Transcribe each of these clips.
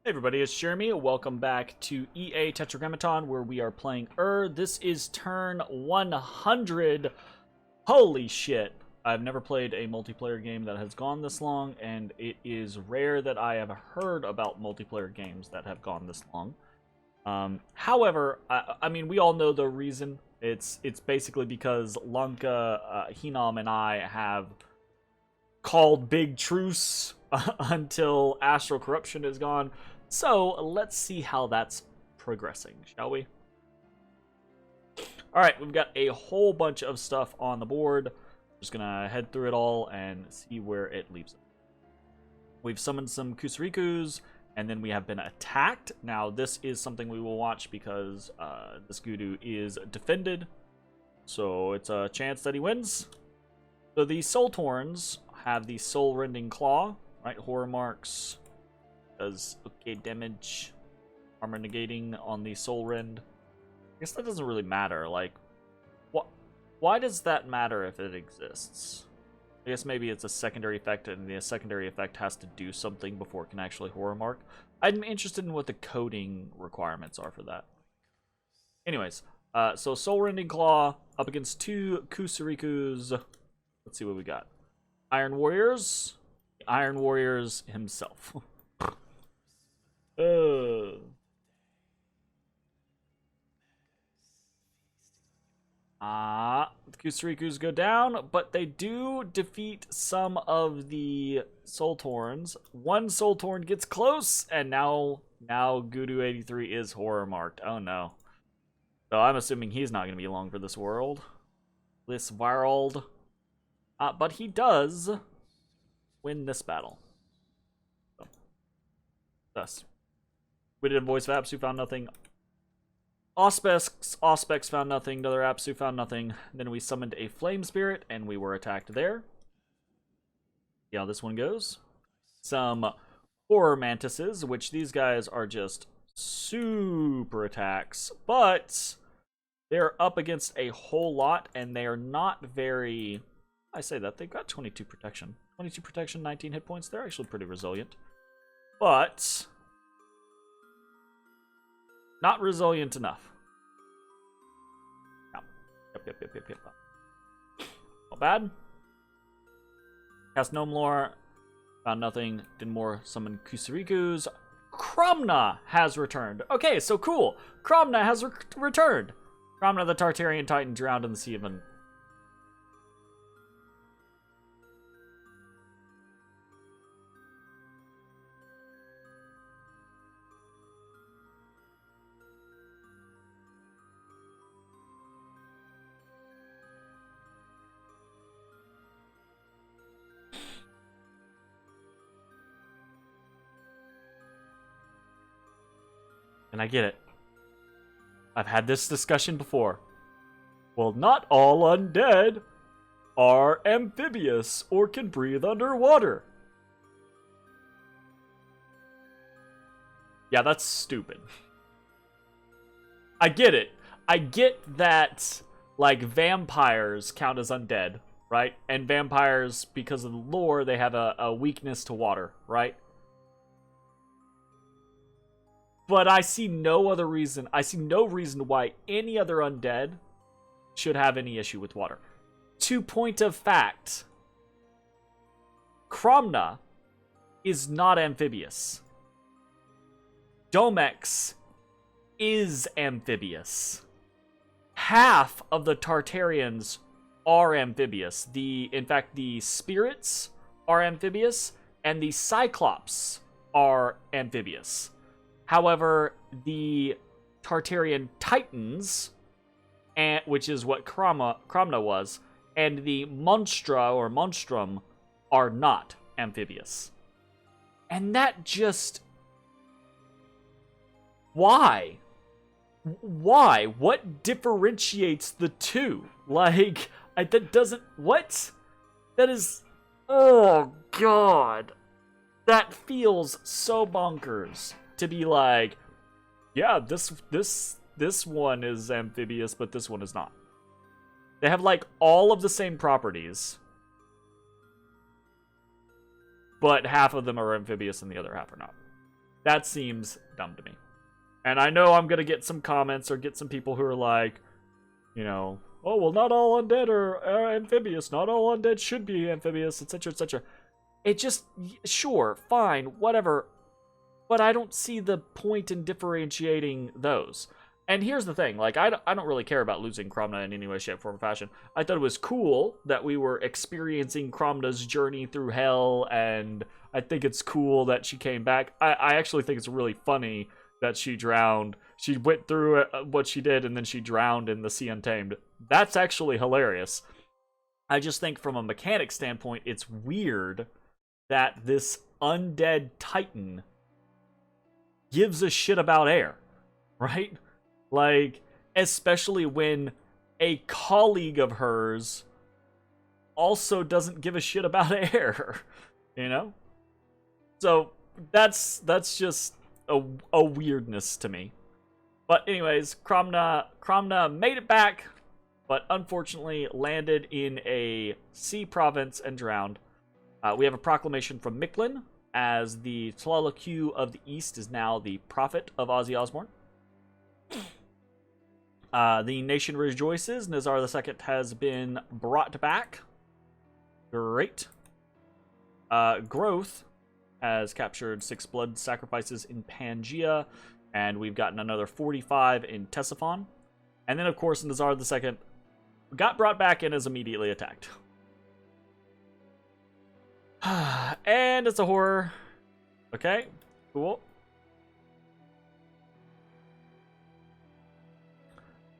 Hey everybody, it's Jeremy. Welcome back to EA Tetragrammaton, where we are playing This is turn 100. Holy shit. I've never played a multiplayer game that has gone this long, and it is rare that I have heard about multiplayer games that have gone this long. However, I mean, we all know the reason. It's basically because Lanka, Hinam, and I have called big truce until Astral Corruption is gone. So let's see how that's progressing, shall we? Alright, we've got a whole bunch of stuff on the board. Just gonna head through it all and see where it leaves us. We've summoned some Kusarikus, and then we have been attacked. Now, this is something we will watch because this Gudu is defended. So it's a chance that he wins. So the Soul Torns have the Soul Rending Claw, right? Horror marks. Does okay damage, armor negating on the Soul Rend. I guess that doesn't really matter. Like, why does that matter if it exists? I guess maybe it's a secondary effect, and the secondary effect has to do something before it can actually horror mark. I'm interested in what the coding requirements are for that. Anyways, so Soul Rending Claw up against two Kusarikus. Let's see what we got. Iron Warriors. Iron Warriors himself. The Kusarikus go down, but they do defeat some of the Soul Torns. One Soul Torn gets close, and now Gudu 83 is horror marked. Oh no. So I'm assuming he's not going to be long for this world. This world. But he does win this battle. So, thus. We did a voice of Apsu, found nothing. Auspex found nothing. Another Apsu found nothing. Then we summoned a Flame Spirit, and we were attacked there. See how this one goes. Some Horror Mantises, which these guys are just super attacks. But they're up against a whole lot, and they are not very... I say that. They've got 22 protection. 22 protection, 19 hit points. They're actually pretty resilient. But... not resilient enough. No. Yep. Not bad. Cast Gnome Lore. Found nothing. Did more summon Kusarikus. Cromna has returned. Okay, so cool. Cromna has returned. Cromna, the Tartarian Titan, drowned in the Sea of an... And I get it. I've had this discussion before. Well, not all undead are amphibious or can breathe underwater. Yeah, that's stupid. I get it. I get that, like, vampires count as undead, right? And vampires, because of the lore, they have a weakness to water, right? But I see no other reason. I see no reason why any other undead should have any issue with water. To point of fact, Cromna is not amphibious. Domex is amphibious. Half of the Tartarians are amphibious. In fact, the spirits are amphibious, and the Cyclops are amphibious. However, the Tartarian Titans, which is what Cromna was, and the Monstra or Monstrum are not amphibious. And that just... why? Why? What differentiates the two? Like, that doesn't... what? That is... oh, God. That feels so bonkers. To be like, yeah, this one is amphibious, but this one is not. They have like all of the same properties, but half of them are amphibious and the other half are not. That seems dumb to me. And I know I'm going to get some comments or get some people who are like, you know, oh, well, not all undead are amphibious. Not all undead should be amphibious, etc., etc. It just, sure, fine, whatever. But I don't see the point in differentiating those. And here's the thing, like, I don't really care about losing Cromna in any way, shape, form, or fashion. I thought it was cool that we were experiencing Cromna's journey through hell, and I think it's cool that she came back. I actually think it's really funny that she drowned. She went through what she did, and then she drowned in the Sea Untamed. That's actually hilarious. I just think from a mechanic standpoint, it's weird that this undead titan gives a shit about air, right? Like, especially when a colleague of hers also doesn't give a shit about air, you know? So that's just a weirdness to me. But anyways, Cromna made it back, but unfortunately landed in a sea province and drowned. We have a proclamation from Micklin, as the Tlaloc of the East is now the prophet of Ozzy Osbourne. The nation rejoices. Nazar II has been brought back. Great. Growth has captured 6 blood sacrifices in Pangaea, and we've gotten another 45 in Ctesiphon. And then, of course, Nazar II got brought back and is immediately attacked. And it's a horror. Okay, cool.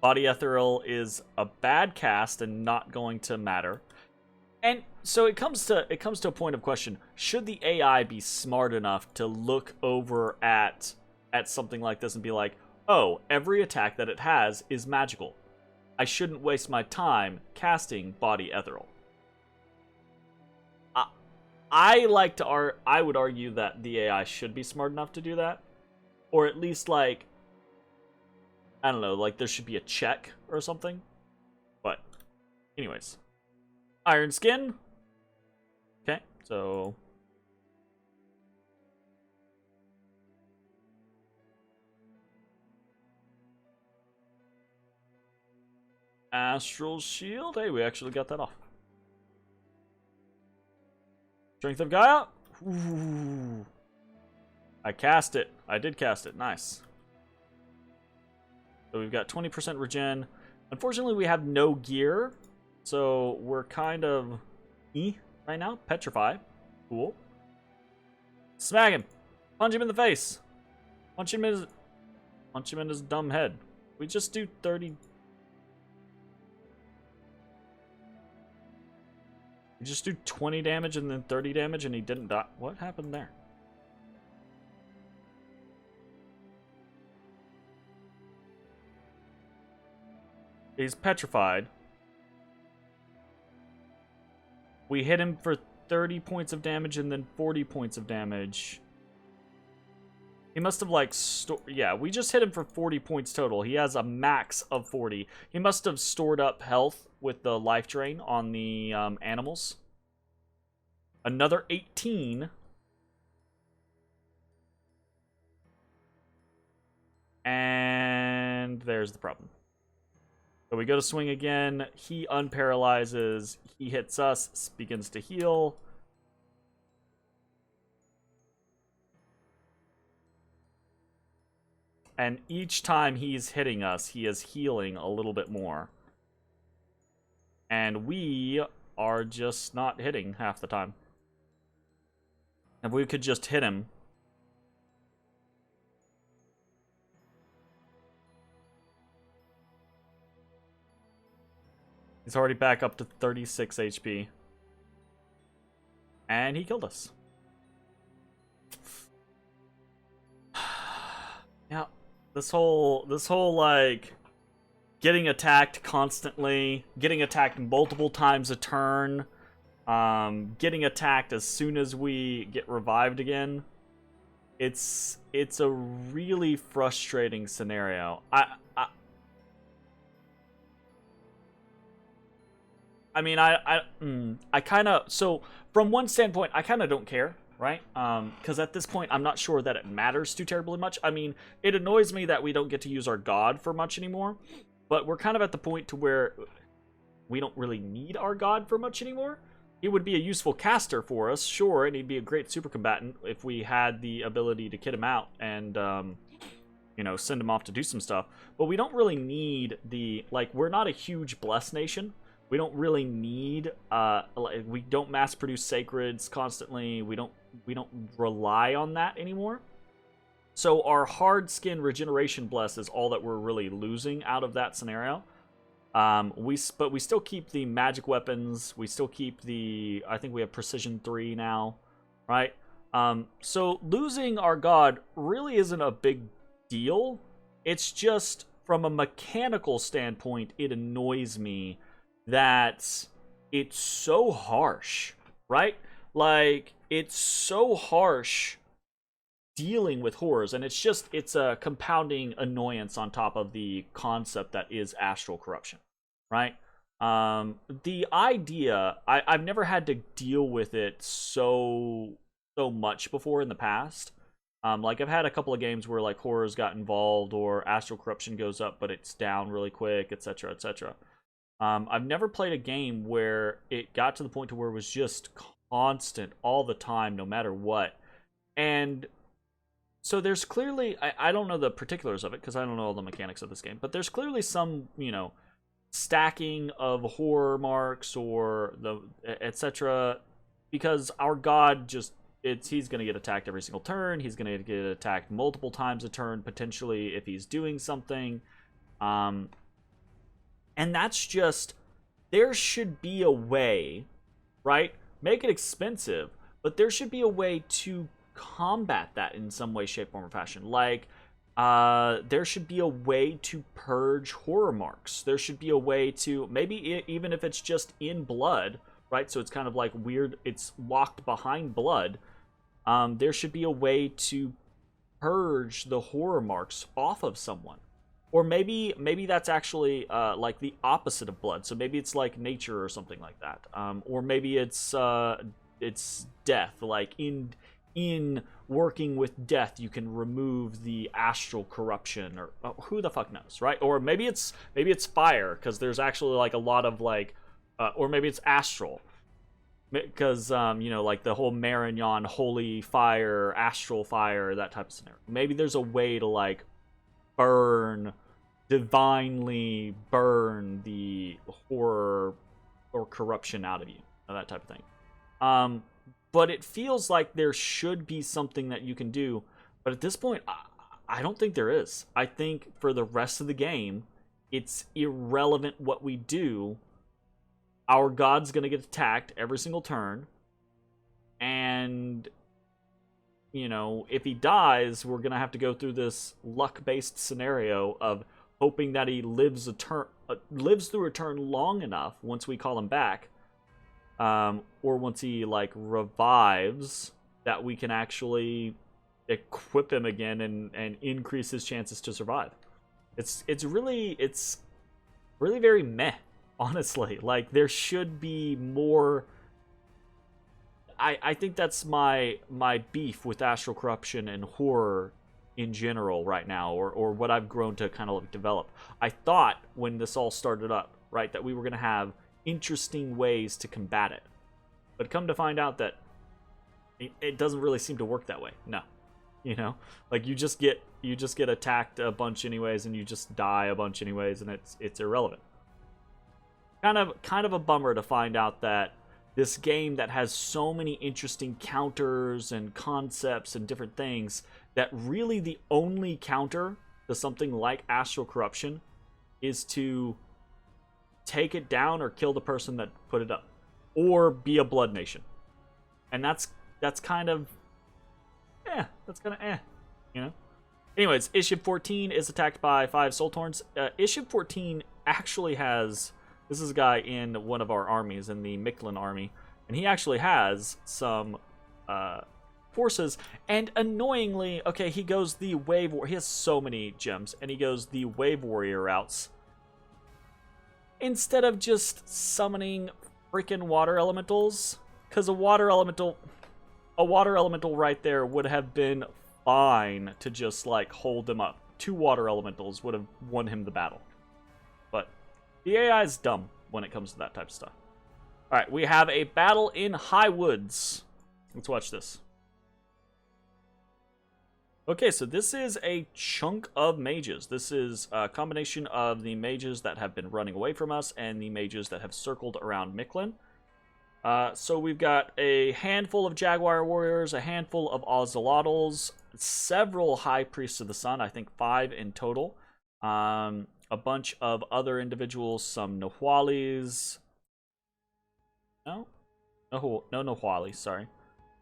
Body Ethereal is a bad cast and not going to matter. And so it comes to a point of question: should the AI be smart enough to look over at something like this and be like, "Oh, every attack that it has is magical. I shouldn't waste my time casting Body Ethereal." I would argue that the AI should be smart enough to do that, or at least, like, I don't know, like there should be a check or something. But anyways, Iron Skin. Okay, so Astral Shield. Hey, we actually got that off. Strength of Gaia. Ooh. I cast it. I did cast it. Nice. So we've got 20% regen. Unfortunately, we have no gear, so we're kind of right now. Petrify. Cool. Smack him. Punch him in the face. Punch him in his dumb head. We just do 30. We just do 20 damage and then 30 damage and he didn't die. What happened there? He's petrified. We hit him for 30 points of damage and then 40 points of damage. He must have, like, yeah, we just hit him for 40 points total. He has a max of 40. He must have stored up health with the life drain on the animals. Another 18. And there's the problem. So we go to swing again. He unparalyzes. He hits us, begins to heal. And each time he's hitting us, he is healing a little bit more. And we are just not hitting half the time. If we could just hit him. He's already back up to 36 HP. And he killed us. Yeah. This whole like getting attacked constantly, getting attacked multiple times a turn, getting attacked as soon as we get revived again. It's a really frustrating scenario. I mean, I kind of, so from one standpoint, I kind of don't care, right? Because at this point, I'm not sure that it matters too terribly much. I mean, it annoys me that we don't get to use our god for much anymore, but we're kind of at the point to where we don't really need our god for much anymore. He would be a useful caster for us, sure, and he'd be a great super combatant if we had the ability to kit him out and, you know, send him off to do some stuff. But we don't really need the, like, we're not a huge blessed nation. We don't really need, we don't mass produce sacreds constantly. We don't rely on that anymore. So our hard skin regeneration bless is all that we're really losing out of that scenario. But we still keep the magic weapons. We still keep the, I think we have precision 3 now, right? So losing our god really isn't a big deal. It's just from a mechanical standpoint, it annoys me that it's so harsh, right? Like, it's so harsh dealing with horrors, and it's a compounding annoyance on top of the concept that is astral corruption, right? The idea, I've never had to deal with it so much before in the past. Like, I've had a couple of games where, like, horrors got involved or astral corruption goes up but it's down really quick, etc., etc. I've never played a game where it got to the point to where it was just constant all the time, no matter what. And so there's clearly, I don't know the particulars of it because I don't know all the mechanics of this game, but there's clearly some, you know, stacking of horror marks or the etc. Because our god just, he's going to get attacked every single turn. He's going to get attacked multiple times a turn, potentially, if he's doing something. And that's just, there should be a way, right? Make it expensive, but there should be a way to combat that in some way, shape, form, or fashion. Like, there should be a way to purge horror marks. There should be a way to, maybe even if it's just in blood, right? So it's kind of like weird, it's locked behind blood. There should be a way to purge the horror marks off of someone. Or maybe that's actually like the opposite of blood. So maybe it's like nature or something like that. Or maybe it's death. Like in working with death, you can remove the astral corruption, or who the fuck knows, right? Or maybe it's fire, because there's actually like a lot of like, or maybe it's astral, because you know, like the whole Marignon holy fire, astral fire, that type of scenario. Maybe there's a way to like divinely burn the horror or corruption out of you, that type of thing. But it feels like there should be something that you can do, but at this point, I don't think there is. I think for the rest of the game, it's irrelevant what we do. Our god's gonna get attacked every single turn, and you know, if he dies, we're gonna have to go through this luck-based scenario of hoping that he lives through a turn long enough once we call him back, or once he like revives, that we can actually equip him again and increase his chances to survive. It's really very meh, honestly. Like, there should be more. I think that's my beef with astral corruption and horror in general right now, or what I've grown to kind of like develop. I thought when this all started up, right, that we were going to have interesting ways to combat it. But come to find out that it doesn't really seem to work that way. No. You know? Like, you just get attacked a bunch anyways, and you just die a bunch anyways, and it's irrelevant. Kind of a bummer to find out that this game that has so many interesting counters and concepts and different things, that really the only counter to something like astral corruption is to take it down or kill the person that put it up, or be a blood nation. And that's kind of you know. Anyways, Ishib 14 is attacked by 5 Soltorns. Ishib 14 actually has, this is a guy in one of our armies, in the Mictlan army, and he actually has some forces, and annoyingly, okay, he goes the wave, he has so many gems, and he goes the wave warrior routes instead of just summoning freaking water elementals, because a water elemental, a water elemental right there would have been fine to just, like, hold them up. 2 water elementals would have won him the battle. But the AI is dumb when it comes to that type of stuff. Alright, we have a battle in High Woods. Let's watch this. Okay, so this is a chunk of mages. This is a combination of the mages that have been running away from us and the mages that have circled around Mictlan. So we've got a handful of Jaguar Warriors, a handful of Ocelotls, several High Priests of the Sun, I think 5 in total. A bunch of other individuals, some Nahualis. No, Nahualis, sorry.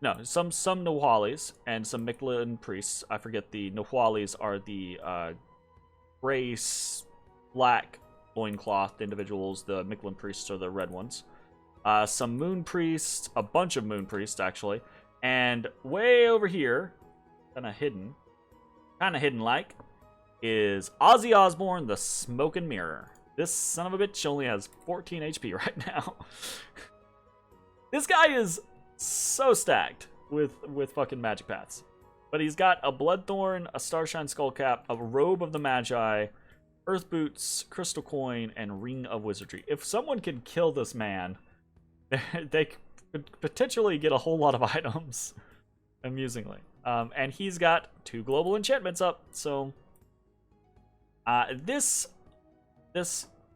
No, some Nahualis and some Mictlan priests. I forget the Nahualis are the gray, black loincloth individuals. The Mictlan priests are the red ones. Some moon priests, a bunch of moon priests actually, and way over here, kind of hidden like, is Ozzy Osbourne, the Smoke and Mirror. This son of a bitch only has 14 HP right now. This guy is so stacked with fucking magic paths. But he's got a Bloodthorn, a Starshine Skullcap, a Robe of the Magi, Earth Boots, Crystal Coin, and Ring of Wizardry. If someone can kill this man, they could potentially get a whole lot of items, amusingly. And he's got 2 global enchantments up, so this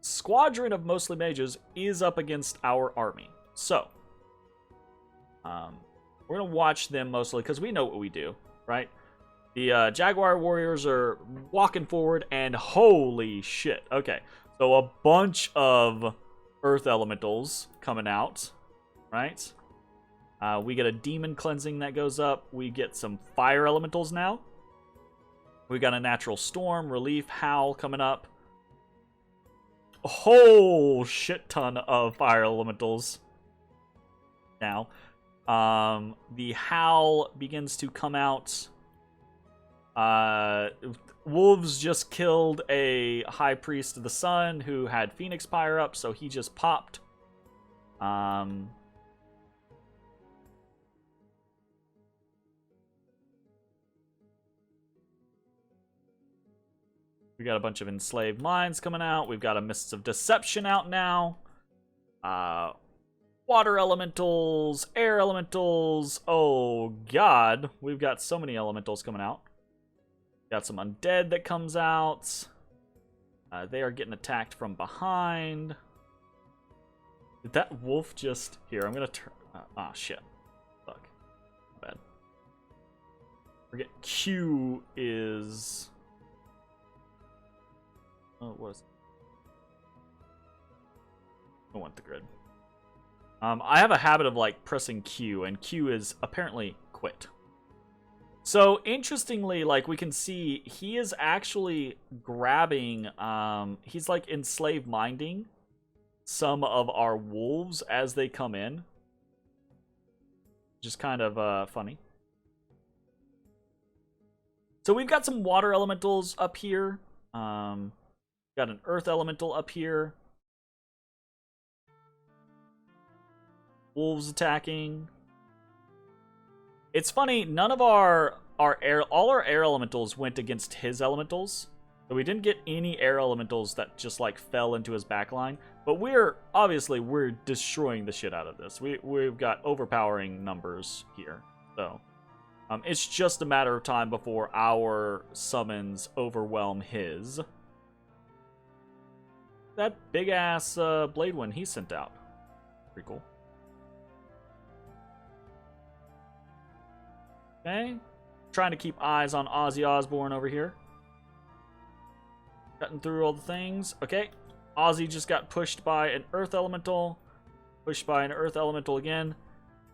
squadron of mostly mages is up against our army. So we're gonna watch them mostly because we know what we do, right? The Jaguar Warriors are walking forward, and holy shit. Okay, so a bunch of Earth Elementals coming out, right? We get a Demon Cleansing that goes up. We get some Fire Elementals now. We got a Natural Storm, Relief, Howl coming up. A whole shit ton of Fire Elementals now. The Howl begins to come out. Wolves just killed a High Priest of the Sun who had Phoenix Pyre up, so he just popped. We got a bunch of Enslaved Minds coming out. We've got a Mists of Deception out now. Water Elementals, Air Elementals. Oh, God. We've got so many Elementals coming out. Got some Undead that comes out. They are getting attacked from behind. Did that wolf just... Here, I'm going to turn... Ah, shit. Fuck. Bad. Forget Q is... Oh, what is it? I want the grid. I have a habit of, like, pressing Q, and Q is apparently quit. So, interestingly, like, we can see he is actually grabbing, he's, like, enslaved minding some of our wolves as they come in. Just kind of, funny. So, we've got some water elementals up here. Got an earth elemental up here. Wolves attacking. It's funny, none of all our air elementals went against his elementals. So we didn't get any air elementals that just like fell into his backline. But we're destroying the shit out of this. We've got overpowering numbers here. So it's just a matter of time before our summons overwhelm his. That big ass blade one he sent out. Pretty cool. Okay. Trying to keep eyes on Ozzy Osbourne over here. Cutting through all the things. Okay. Ozzy just got pushed by an Earth Elemental. Pushed by an Earth Elemental again.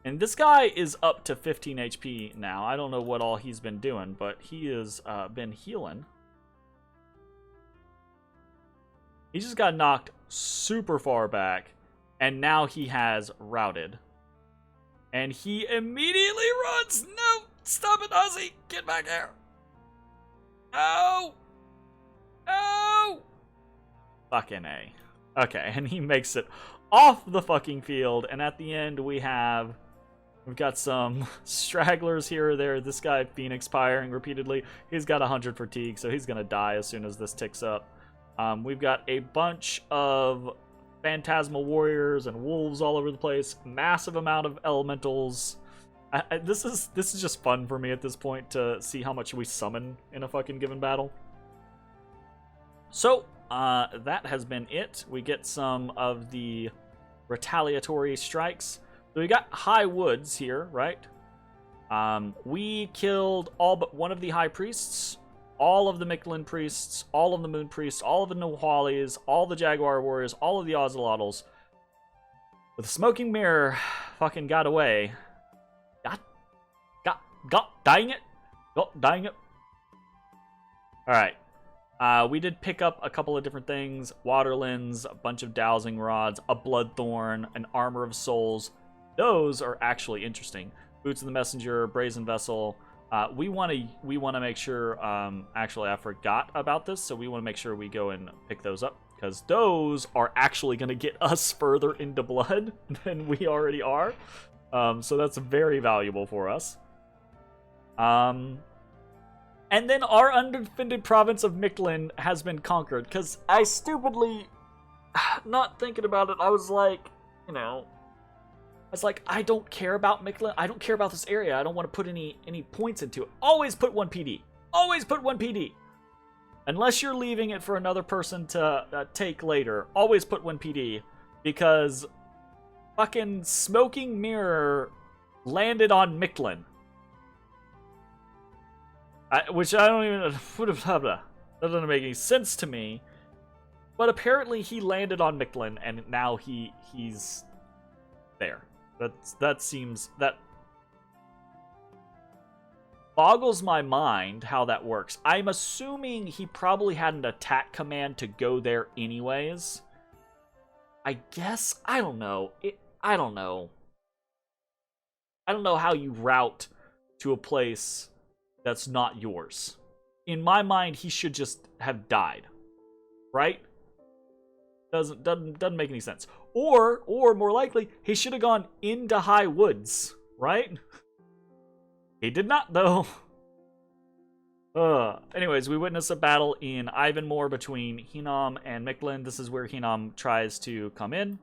And this guy is up to 15 HP now. I don't know what all he's been doing, but he has been healing. He just got knocked super far back. And now he has routed. And he immediately runs. No! Stop it, Ozzy! Get back here! No! No! Fucking A. Okay, and he makes it off the fucking field. And at the end, we have We've got some stragglers here or there. This guy, Phoenix, firing repeatedly. He's got 100 fatigue, so he's going to die as soon as this ticks up. We've got a bunch of phantasmal warriors and wolves all over the place. Massive amount of elementals. This is just fun for me at this point to see how much we summon in a fucking given battle. So, that has been it. We get some of the retaliatory strikes. So we got High Woods here, right? We killed all but one of the High Priests, all of the Mictlan Priests, all of the Moon Priests, all of the Nahualis, all the Jaguar Warriors, all of the Ocelotls. With Smoking Mirror fucking got away. Dying it. Alright. We did pick up a couple of different things. Water Lens, a bunch of Dowsing Rods, a Bloodthorn, an Armor of Souls. Those are actually interesting. Boots of the Messenger, Brazen Vessel. We want to make sure. Actually, I forgot about this, so we want to make sure we go and pick those up because those are actually going to get us further into blood than we already are. So that's very valuable for us. And then our undefended province of Mictlan has been conquered because I stupidly, not thinking about it, I was like, I don't care about Mictlan. I don't care about this area. I don't want to put any points into it. Always put 1 PD. Always put 1 PD. Unless you're leaving it for another person to take later. Always put 1 PD. Because fucking Smoking Mirror landed on Mictlan. Which I don't even... That doesn't make any sense to me. But apparently he landed on Mictlan and now he's there. That boggles my mind how that works. I'm assuming he probably had an attack command to go there anyways. I guess. I don't know. I don't know. I don't know how you route to a place that's not yours. In my mind, he should just have died. Right? Doesn't make any sense. Or more likely, he should have gone into High Woods, right? He did not, though. Anyways, we witness a battle in Ivanmore between Hinam and Mictlan. This is where Hinam tries to come in.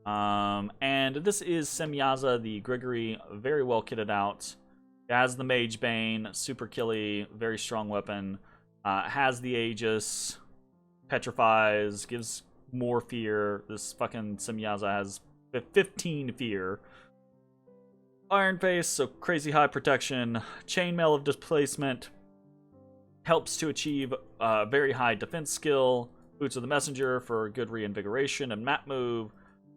And this is Semyaza, the Grigory, very well kitted out. Has the Mage Bane, super killy, very strong weapon. Has the Aegis, petrifies, gives more fear. This fucking Semyaza has 15 fear. Iron Face, so crazy high protection. Chainmail of displacement. Helps to achieve very high defense skill. Boots of the Messenger for good reinvigoration and map move.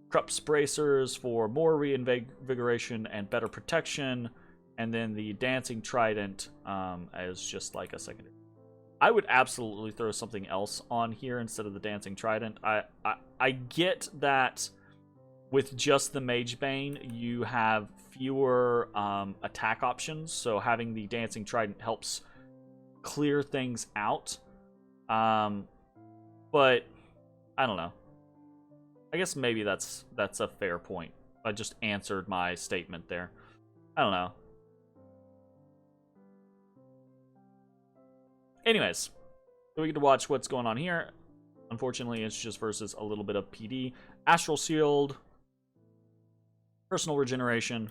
Krupp's Bracers for more reinvigoration and better protection. And then the Dancing Trident as just like a secondary. I would absolutely throw something else on here instead of the Dancing Trident. I get that with just the Mage Bane, you have fewer attack options, so having the Dancing Trident helps clear things out. But I don't know. I guess maybe that's a fair point. I just answered my statement there. I don't know. Anyways, so we get to watch what's going on here. Unfortunately, it's just versus a little bit of PD. Astral Shield. Personal Regeneration.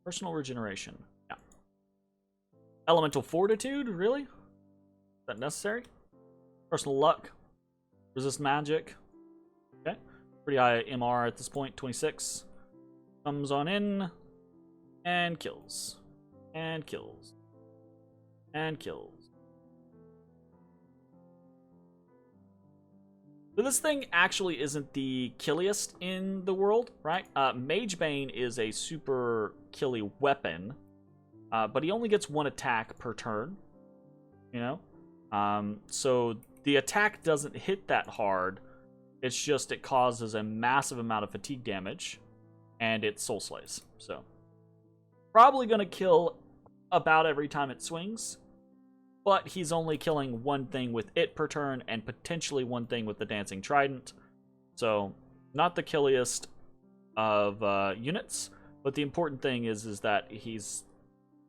Yeah. Elemental Fortitude? Really? Is that necessary? Personal Luck. Resist Magic. Okay. Pretty high MR at this point. 26. Comes on in. And kills. And kills. And kills. So this thing actually isn't the killiest in the world, right? Mage Bane is a super killy weapon, but he only gets 1 attack per turn, so the attack doesn't hit that hard. It's just it causes a massive amount of fatigue damage, and it soul slays. So probably going to kill about every time it swings. But he's only killing 1 thing with it per turn, and potentially 1 thing with the Dancing Trident. So, not the killiest, units. But the important thing is that he's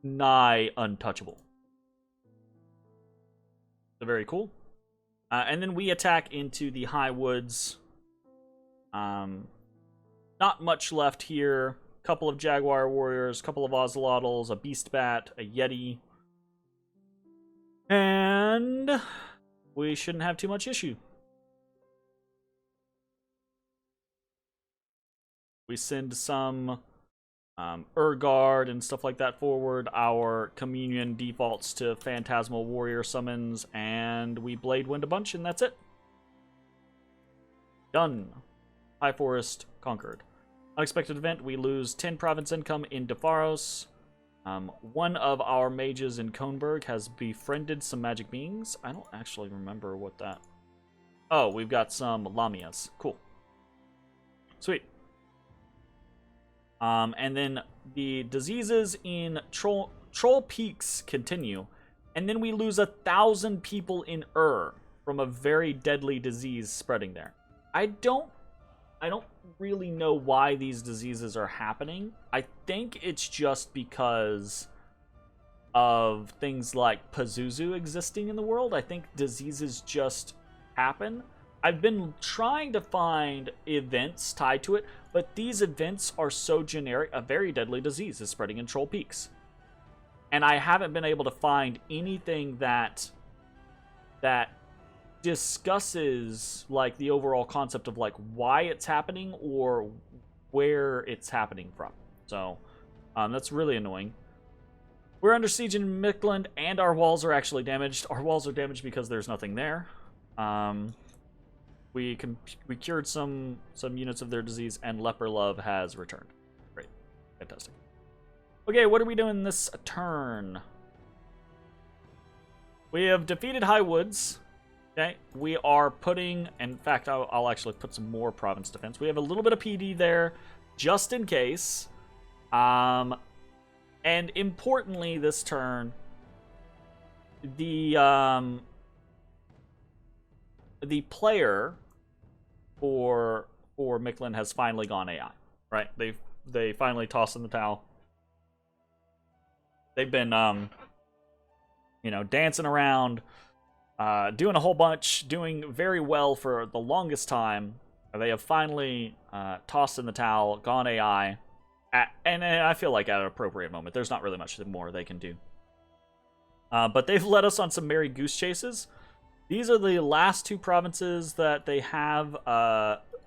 nigh untouchable. So very cool. And then we attack into the high woods. Not much left here. Couple of jaguar warriors, couple of ocelotls, a beast bat, a yeti. And we shouldn't have too much issue. We send some Urguard and stuff like that forward. Our communion defaults to phantasmal warrior summons, and we blade wind a bunch, and that's it. Done. High Forest conquered. Unexpected event, we lose 10 province income in Defaros. One of our mages in Kohnberg has befriended some magic beings. I don't actually remember what that... Oh, we've got some Lamias. Cool. Sweet. And then the diseases in Troll Peaks continue. And then we lose 1,000 people in from a very deadly disease spreading there. I don't really know why these diseases are happening. I think it's just because of things like Pazuzu existing in the world. I think diseases just happen. I've been trying to find events tied to it, but these events are so generic. A very deadly disease is spreading in Troll Peaks. And I haven't been able to find anything that discusses like the overall concept of like why it's happening or where it's happening from. So that's really annoying. We're under siege in Mikland, and our walls are actually damaged. Our walls are damaged because there's nothing there. We cured some units of their disease, and Leper Love has returned. Great. Fantastic. Okay, what are we doing this turn? We have defeated High Woods. Okay, we are putting... In fact, I'll actually put some more province defense. We have a little bit of PD there, just in case. And importantly, this turn, the player for Mikland has finally gone AI, right? They finally tossed in the towel. They've been dancing around, doing a whole bunch, doing very well for the longest time. They have finally tossed in the towel, gone AI, and I feel like at an appropriate moment. There's not really much more they can do. But they've led us on some merry goose chases. These are the last two provinces that they have,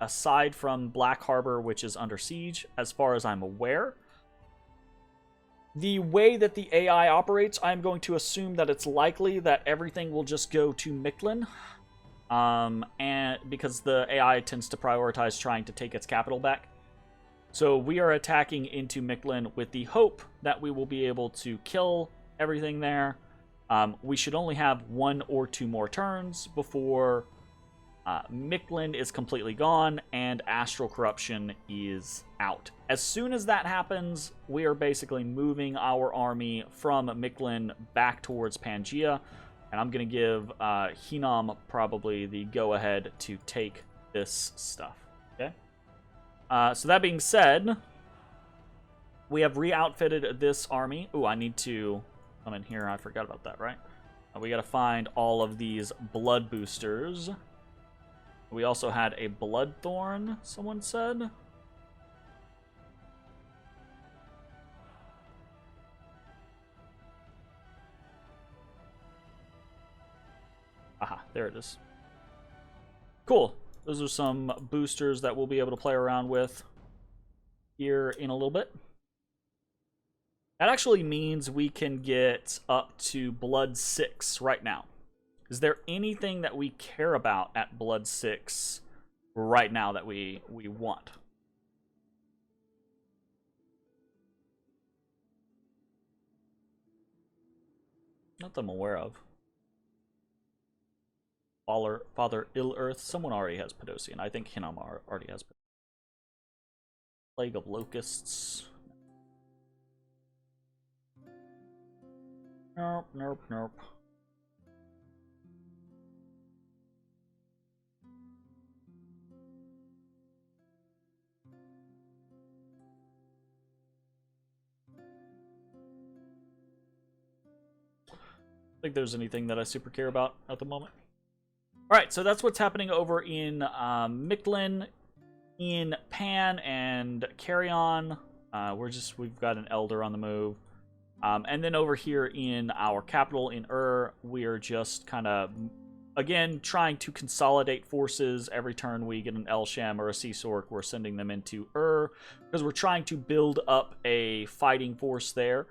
aside from Black Harbor, which is under siege, as far as I'm aware. The way that the AI operates, I'm going to assume that it's likely that everything will just go to Miklan, and because the AI tends to prioritize trying to take its capital back. So we are attacking into Miklan with the hope that we will be able to kill everything there. We should only have 1 or 2 more turns before Miklan is completely gone and Astral Corruption is out. As soon as that happens, we are basically moving our army from Miklan back towards Pangaea, and I'm going to give Hinam probably the go-ahead to take this stuff. Okay. So that being said, we have re-outfitted this army. Ooh, I need to come in here. I forgot about that, right? We got to find all of these blood boosters. We also had a Bloodthorn, someone said. Aha, there it is. Cool. Those are some boosters that we'll be able to play around with here in a little bit. That actually means we can get up to Blood 6 right now. Is there anything that we care about at Blood 6 right now that we want? Not that I'm aware of. Father Ill-Earth. Someone already has Podosian. I think Hinam already has Podosian. Plague of Locusts. Nope, nope, nope. think there's anything that I super care about at the moment. Alright, so that's what's happening over in Mictlan, in Pan, and Carrion. We've got an Elder on the move. And then over here in our capital in we are just kind of, again, trying to consolidate forces. Every turn we get an Elsham or a Sea Sork, we're sending them into because we're trying to build up a fighting force there.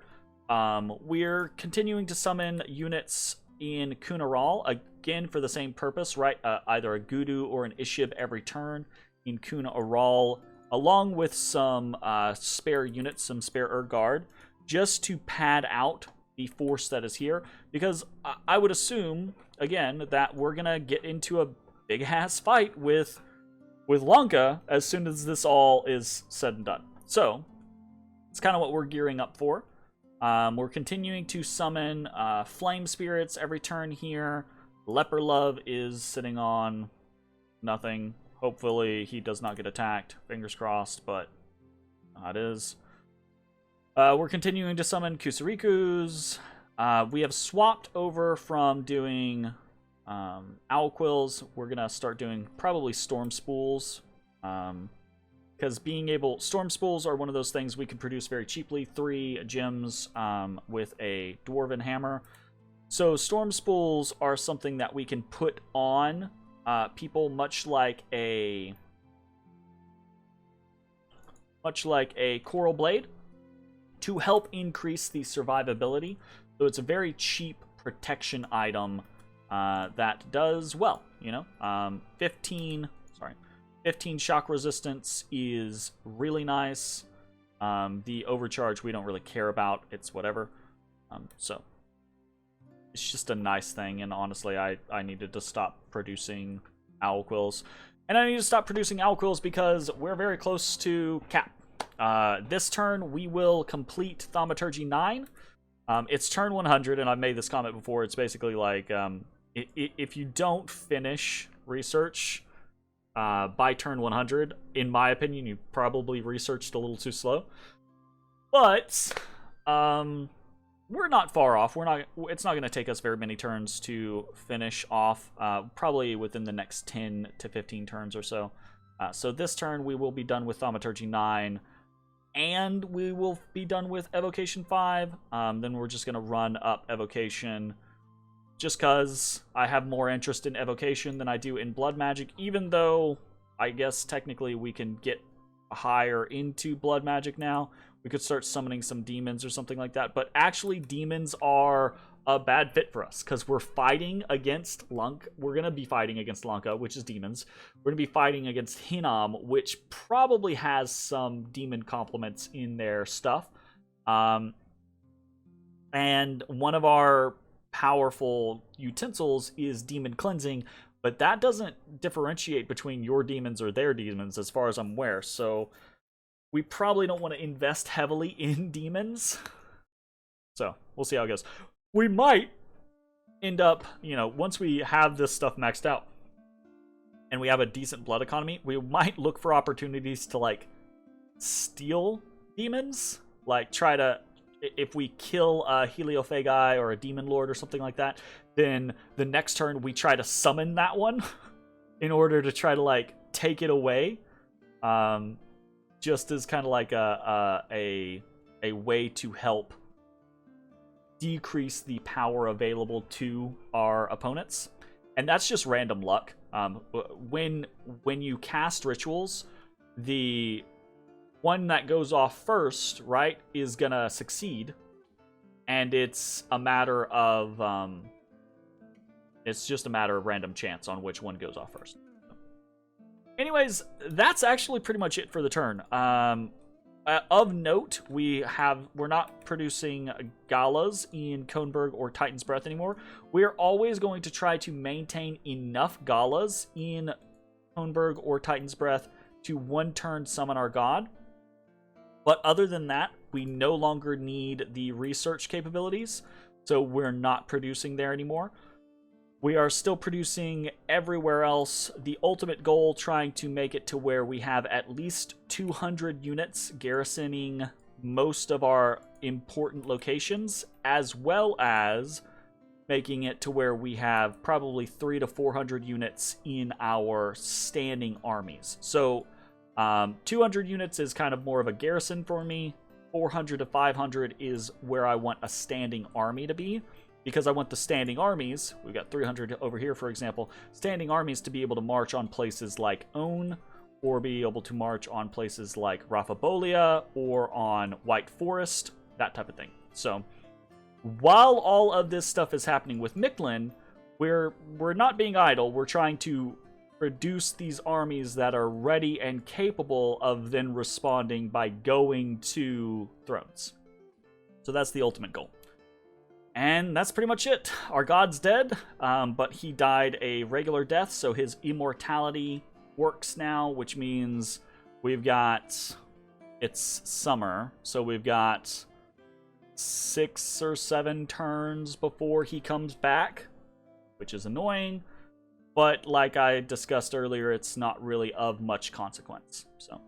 We're continuing to summon units in Kunaral, again for the same purpose, right? Either a Gudu or an Ishib every turn in Kunaral, along with some spare units, some spare Guard, just to pad out the force that is here. Because I would assume, again, that we're going to get into a big-ass fight with Lanka as soon as this all is said and done. So, it's kind of what we're gearing up for. We're continuing to summon flame spirits every turn here. Leper Love is sitting on nothing. Hopefully he does not get attacked. Fingers crossed, but it is. We're continuing to summon Kusarikus. We have swapped over from doing Owl Quills. We're going to start doing probably Storm Spools. Because Storm Spools are one of those things we can produce very cheaply. 3 gems with a Dwarven Hammer. So Storm Spools are something that we can put on people much like a Coral Blade to help increase the survivability. So it's a very cheap protection item that does well, you know. 15 shock resistance is really nice. The overcharge we don't really care about. It's whatever. So it's just a nice thing, and honestly, I needed to stop producing Owl Quills. And I need to stop producing Owl Quills because we're very close to cap. This turn, we will complete Thaumaturgy 9. It's turn 100, and I've made this comment before. It's basically like, if you don't finish research by turn 100, in my opinion, you probably researched a little too slow. But we're not far off. It's not going to take us very many turns to finish off. Probably within the next 10 to 15 turns or so. So this turn we will be done with Thaumaturgy 9, and we will be done with Evocation 5. Then we're just going to run up Evocation, just because I have more interest in Evocation than I do in Blood Magic, even though I guess technically we can get higher into Blood Magic now. We could start summoning some demons or something like that, but actually demons are a bad fit for us, because we're fighting against we're going to be fighting against Lanka, which is demons. We're going to be fighting against Hinam, which probably has some demon complements in their stuff. And one of our powerful utensils is demon cleansing, but that doesn't differentiate between your demons or their demons as far as I'm aware, so we probably don't want to invest heavily in demons. So we'll see how it goes. We might end up, you know, once we have this stuff maxed out and we have a decent blood economy, we might look for opportunities to like steal demons, like try to, if we kill a Heliophagi or a Demon Lord or something like that, then the next turn we try to summon that one in order to try to like take it away, just as kind of like a way to help decrease the power available to our opponents. And that's just random luck. When you cast rituals, the one that goes off first, right, is gonna succeed, and it's a matter of it's just a matter of random chance on which one goes off first. Anyways, that's actually pretty much it for the turn. Of note, we're not producing galas in Kohnberg or Titan's Breath anymore. We're always going to try to maintain enough galas in Kohnberg or Titan's Breath to one turn summon our god. But other than that, we no longer need the research capabilities, so we're not producing there anymore. We are still producing everywhere else. The ultimate goal, trying to make it to where we have at least 200 units garrisoning most of our important locations, as well as making it to where we have probably 300 to 400 units in our standing armies. So 200 units is kind of more of a garrison for me. 400 to 500 is where I want a standing army to be, because I want the standing armies, we've got 300 over here, for example, standing armies to be able to march on places like Own, or be able to march on places like Rafabolia, or on White Forest, that type of thing. So, while all of this stuff is happening with Mictlan, we're not being idle. We're trying to produce these armies that are ready and capable of then responding by going to thrones. So that's the ultimate goal. And that's pretty much it. Our god's dead, but he died a regular death, so his immortality works now, which means we've got... It's summer, so we've got 6 or 7 turns before he comes back, which is annoying. But like I discussed earlier, it's not really of much consequence. So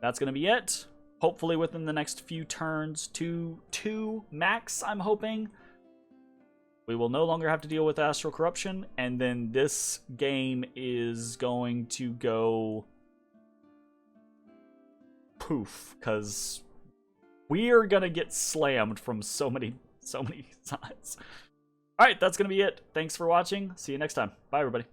that's going to be it. Hopefully within the next few turns, two max, I'm hoping, we will no longer have to deal with Astral Corruption. And then this game is going to go poof, because we are going to get slammed from so many sides. Alright, that's going to be it. Thanks for watching. See you next time. Bye, everybody.